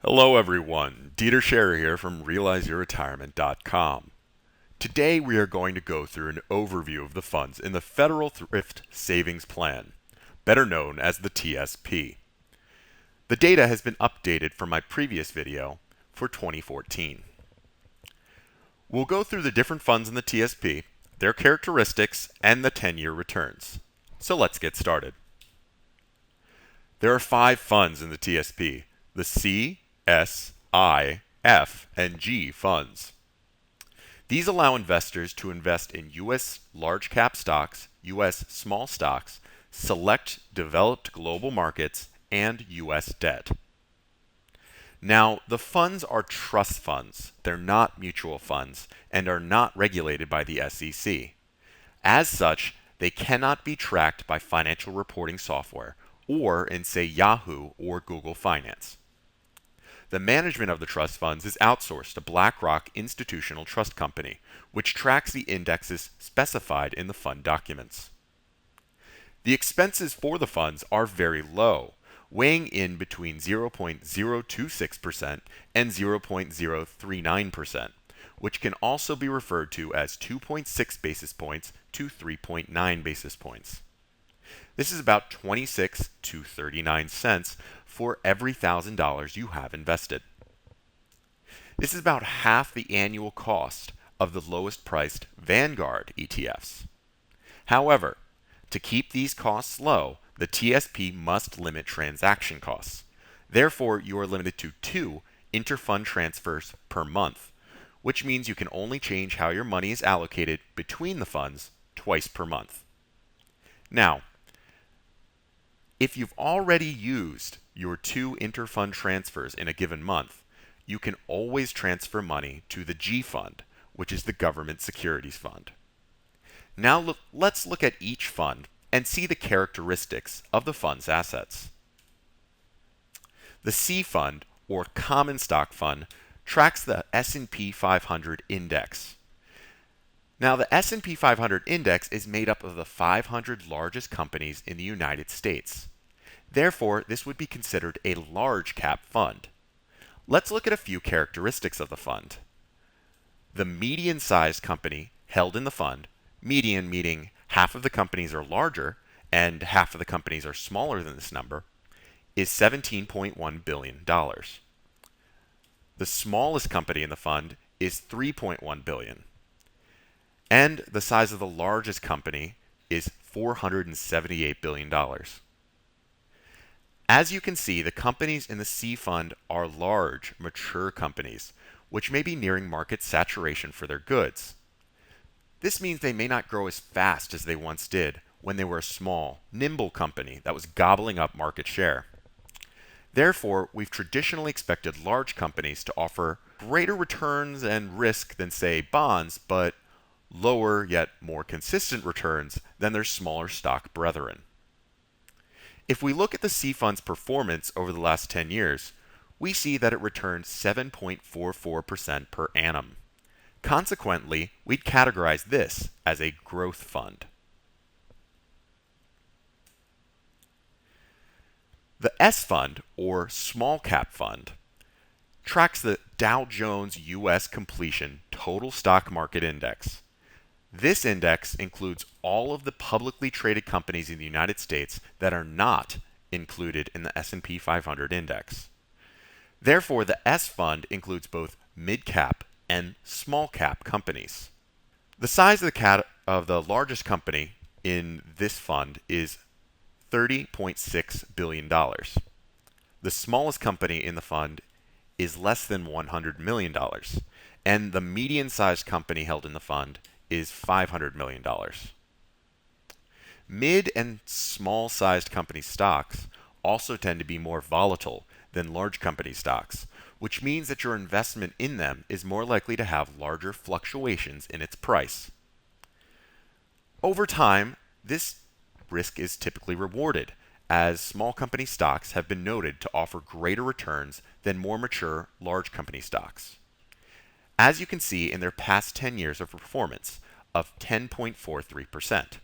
Hello everyone, Dieter Scherer here from RealizeYourRetirement.com. Today we are going to go through an overview of the funds in the Federal Thrift Savings Plan, better known as the TSP. The data has been updated from my previous video for 2014. We'll go through the different funds in the TSP, their characteristics, and the 10-year returns. So let's get started. There are 5 funds in the TSP, the C, S, I, F, and G funds. These allow investors to invest in U.S. large cap stocks, U.S. small stocks, select developed global markets, and U.S. debt. Now, the funds are trust funds. They're not mutual funds and are not regulated by the SEC. As such, they cannot be tracked by financial reporting software or in, say, Yahoo or Google Finance. The management of the trust funds is outsourced to Blackrock Institutional Trust Company, which tracks the indexes specified in the fund documents. The expenses for the funds are very low, weighing in between 0.026% and 0.039%, which can also be referred to as 2.6 basis points to 3.9 basis points. This is about 26 to 39 cents for every $1,000 you have invested. This is about half the annual cost of the lowest priced Vanguard ETFs. However, to keep these costs low, the TSP must limit transaction costs. Therefore, you are limited to 2 interfund transfers per month, which means you can only change how your money is allocated between the funds twice per month. Now, if you've already used your 2 interfund transfers in a given month, you can always transfer money to the G fund, which is the government securities fund. Now let's look at each fund and see the characteristics of the fund's assets. The C fund, or common stock fund, tracks the S&P 500 index. Now, the S&P 500 index is made up of the 500 largest companies in the United States. Therefore, this would be considered a large cap fund. Let's look at a few characteristics of the fund. The median sized company held in the fund, median meaning half of the companies are larger and half of the companies are smaller than this number, is $17.1 billion. The smallest company in the fund is $3.1 billion. And the size of the largest company is $478 billion. As you can see, the companies in the C fund are large, mature companies, which may be nearing market saturation for their goods. This means they may not grow as fast as they once did when they were a small, nimble company that was gobbling up market share. Therefore, we've traditionally expected large companies to offer greater returns and risk than, say, bonds, but lower yet more consistent returns than their smaller stock brethren. If we look at the C fund's performance over the last 10 years, we see that it returned 7.44% per annum. Consequently, we'd categorize this as a growth fund. The S fund, or small cap fund, tracks the Dow Jones U.S. Completion Total Stock Market Index. This index includes all of the publicly traded companies in the United States that are not included in the S&P 500 index. Therefore, the S fund includes both mid-cap and small-cap companies. The size of the largest company in this fund is $30.6 billion. The smallest company in the fund is less than $100 million, and the median-sized company held in the fund is $500 million. Mid and small-sized company stocks also tend to be more volatile than large company stocks, which means that your investment in them is more likely to have larger fluctuations in its price. Over time, this risk is typically rewarded, as small company stocks have been noted to offer greater returns than more mature large company stocks, as you can see in their past 10 years of performance of 10.43%.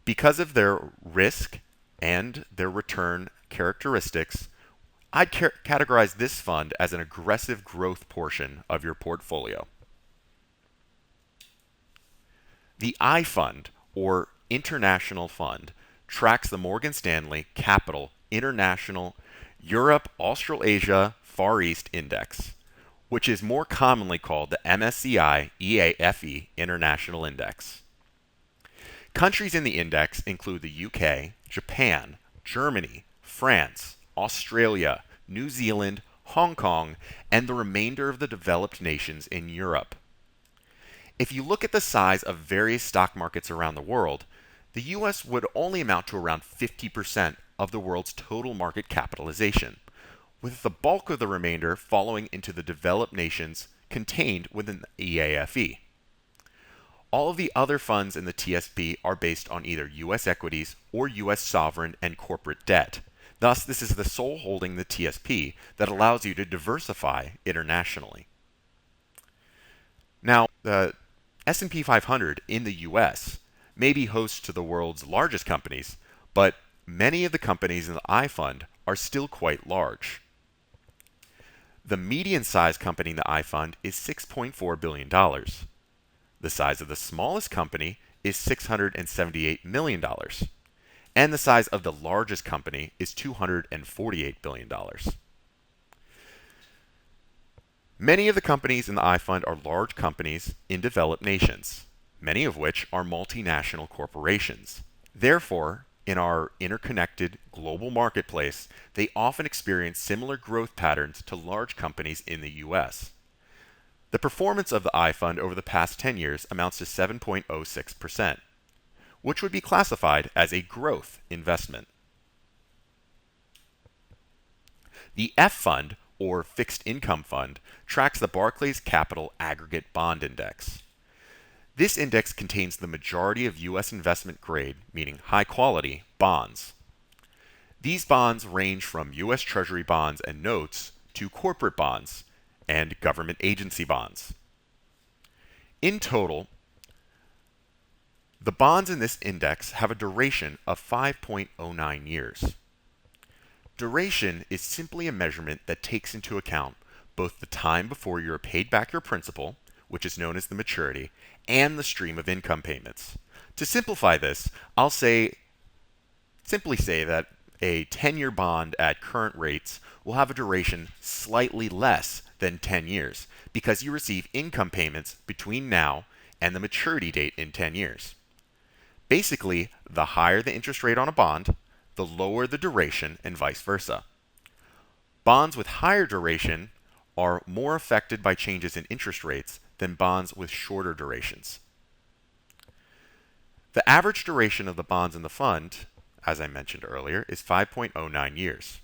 Because of their risk and their return characteristics, I'd categorize this fund as an aggressive growth portion of your portfolio. The I Fund, or International Fund, tracks the Morgan Stanley Capital International Europe Australasia Far East Index, which is more commonly called the MSCI EAFE International Index. Countries in the index include the UK, Japan, Germany, France, Australia, New Zealand, Hong Kong, and the remainder of the developed nations in Europe. If you look at the size of various stock markets around the world, the US would only amount to around 50% of the world's total market capitalization, with the bulk of the remainder falling into the developed nations contained within the EAFE. All of the other funds in the TSP are based on either US equities or US sovereign and corporate debt. Thus, this is the sole holding in the TSP that allows you to diversify internationally. Now, the S&P 500 in the US may be host to the world's largest companies, but many of the companies in the I Fund are still quite large. The median size company in the I Fund is $6.4 billion. The size of the smallest company is $678 million. And the size of the largest company is $248 billion. Many of the companies in the I Fund are large companies in developed nations, many of which are multinational corporations. Therefore, in our interconnected global marketplace, they often experience similar growth patterns to large companies in the US. The performance of the I Fund over the past 10 years amounts to 7.06%, which would be classified as a growth investment. The F Fund, or Fixed Income Fund, tracks the Barclays Capital Aggregate Bond Index. This index contains the majority of U.S. investment grade, meaning high quality, bonds. These bonds range from U.S. Treasury bonds and notes to corporate bonds and government agency bonds. In total, the bonds in this index have a duration of 5.09 years. Duration is simply a measurement that takes into account both the time before you are paid back your principal, which is known as the maturity, and the stream of income payments. To simplify this, I'll simply say that a 10-year bond at current rates will have a duration slightly less than 10 years because you receive income payments between now and the maturity date in 10 years. Basically, the higher the interest rate on a bond, the lower the duration and vice versa. Bonds with higher duration are more affected by changes in interest rates than bonds with shorter durations. The average duration of the bonds in the fund, as I mentioned earlier, is 5.09 years.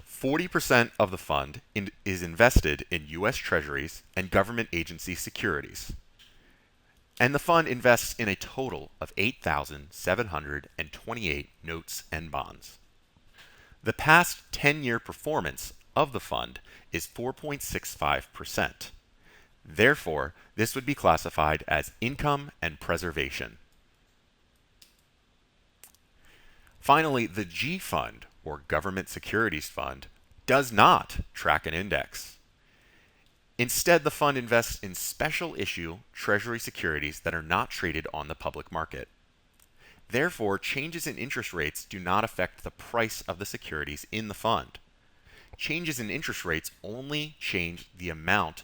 40% of the fund is invested in U.S. Treasuries and government agency securities. And the fund invests in a total of 8,728 notes and bonds. The past 10-year performance of the fund is 4.65%. Therefore, this would be classified as income and preservation. Finally, the G Fund, or Government Securities Fund, does not track an index. Instead, the fund invests in special issue Treasury securities that are not traded on the public market. Therefore, changes in interest rates do not affect the price of the securities in the fund. Changes in interest rates only change the amount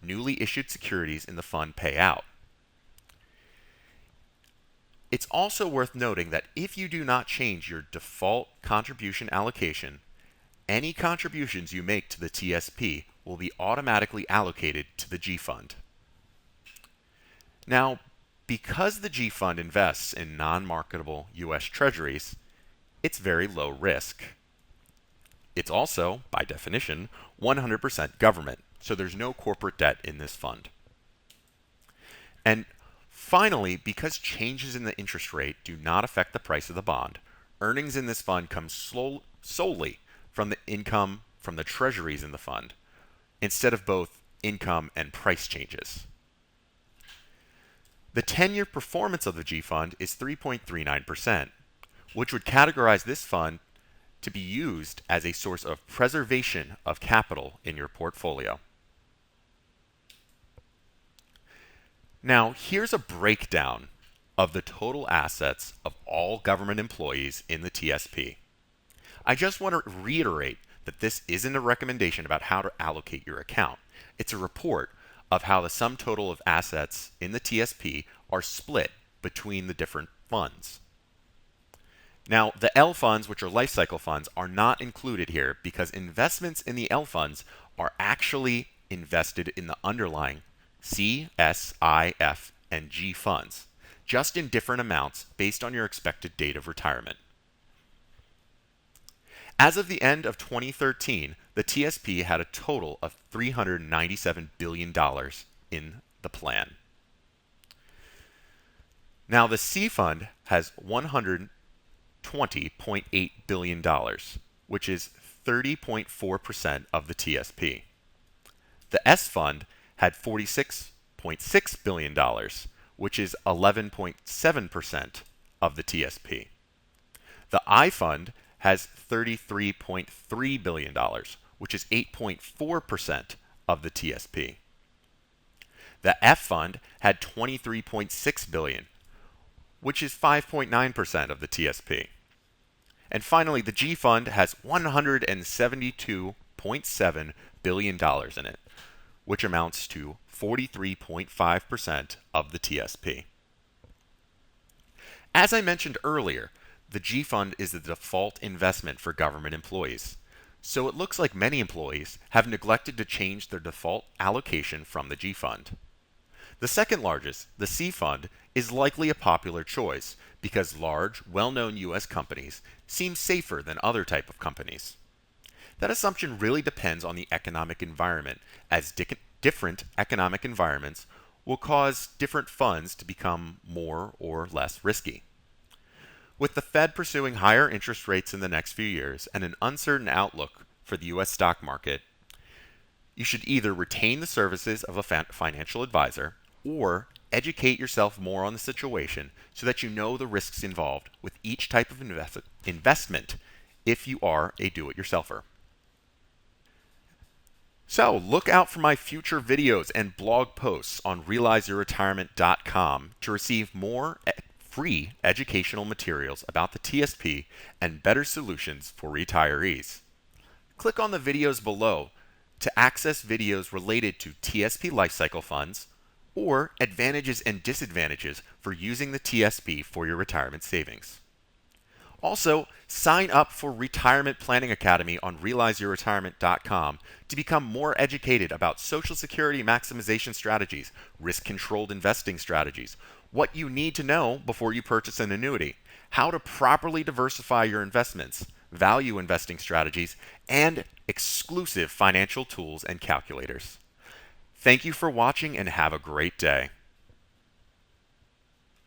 newly issued securities in the fund pay out. It's also worth noting that if you do not change your default contribution allocation, any contributions you make to the TSP will be automatically allocated to the G Fund. Now, because the G Fund invests in non-marketable U.S. Treasuries, it's very low risk. It's also, by definition, 100% government, so there's no corporate debt in this fund. And finally, because changes in the interest rate do not affect the price of the bond, earnings in this fund come solely from the income from the treasuries in the fund, instead of both income and price changes. The 10-year performance of the G Fund is 3.39%, which would categorize this fund to be used as a source of preservation of capital in your portfolio. Now, here's a breakdown of the total assets of all government employees in the TSP. I just want to reiterate that this isn't a recommendation about how to allocate your account. It's a report of how the sum total of assets in the TSP are split between the different funds. Now, the L funds, which are life cycle funds, are not included here because investments in the L funds are actually invested in the underlying C, S, I, F, and G funds, just in different amounts based on your expected date of retirement. As of the end of 2013, the TSP had a total of $397 billion in the plan. Now, the C fund has $120.8 billion, which is 30.4% of the TSP. The S fund had $46.6 billion, which is 11.7% of the TSP. The I fund has $33.3 billion, which is 8.4% of the TSP. The F fund had $23.6 billion, which is 5.9% of the TSP. And finally, the G fund has $172.7 billion in it, which amounts to 43.5% of the TSP. As I mentioned earlier, the G fund is the default investment for government employees. So it looks like many employees have neglected to change their default allocation from the G fund. The second largest, the C fund, is likely a popular choice because large, well-known U.S. companies seem safer than other type of companies. That assumption really depends on the economic environment, as different economic environments will cause different funds to become more or less risky. With the Fed pursuing higher interest rates in the next few years and an uncertain outlook for the U.S. stock market, you should either retain the services of a financial advisor or educate yourself more on the situation so that you know the risks involved with each type of investment if you are a do-it-yourselfer. So look out for my future videos and blog posts on realizeyourretirement.com to receive more free educational materials about the TSP and better solutions for retirees. Click on the videos below to access videos related to TSP lifecycle funds or advantages and disadvantages for using the TSP for your retirement savings. Also, sign up for Retirement Planning Academy on realizeyourretirement.com to become more educated about Social Security maximization strategies, risk-controlled investing strategies, what you need to know before you purchase an annuity, how to properly diversify your investments, value investing strategies, and exclusive financial tools and calculators. Thank you for watching and have a great day.